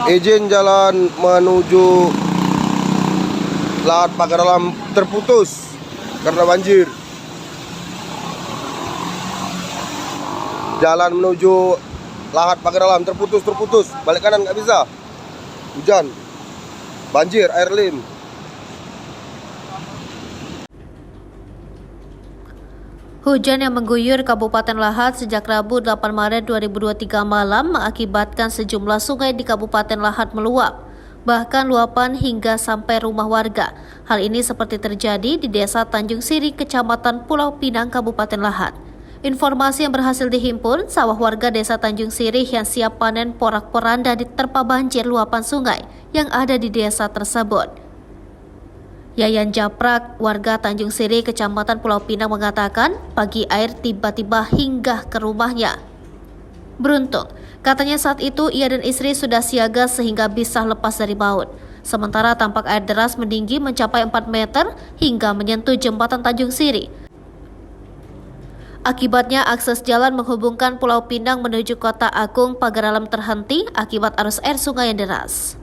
Izin jalan menuju Lahat Pagar Alam terputus karena banjir. Jalan menuju Lahat Pagar Alam terputus. Balik kanan nggak bisa. Hujan, banjir, air lim. Hujan yang mengguyur Kabupaten Lahat sejak Rabu 8 Maret 2023 malam mengakibatkan sejumlah sungai di Kabupaten Lahat meluap, bahkan luapan hingga sampai rumah warga. Hal ini seperti terjadi di Desa Tanjung Siri, Kecamatan Pulau Pinang, Kabupaten Lahat. Informasi yang berhasil dihimpun, sawah warga Desa Tanjung Siri yang siap panen porak-poranda diterpa banjir luapan sungai yang ada di desa tersebut. Yayan Japrak, warga Tanjung Siri, Kecamatan Pulau Pinang mengatakan pagi air tiba-tiba hinggah ke rumahnya. Beruntung, katanya saat itu ia dan istri sudah siaga sehingga bisa lepas dari baut. Sementara tampak air deras meninggi mencapai 4 meter hingga menyentuh jembatan Tanjung Siri. Akibatnya akses jalan menghubungkan Pulau Pinang menuju Kota Agung Pagar Alam terhenti akibat arus air sungai yang deras.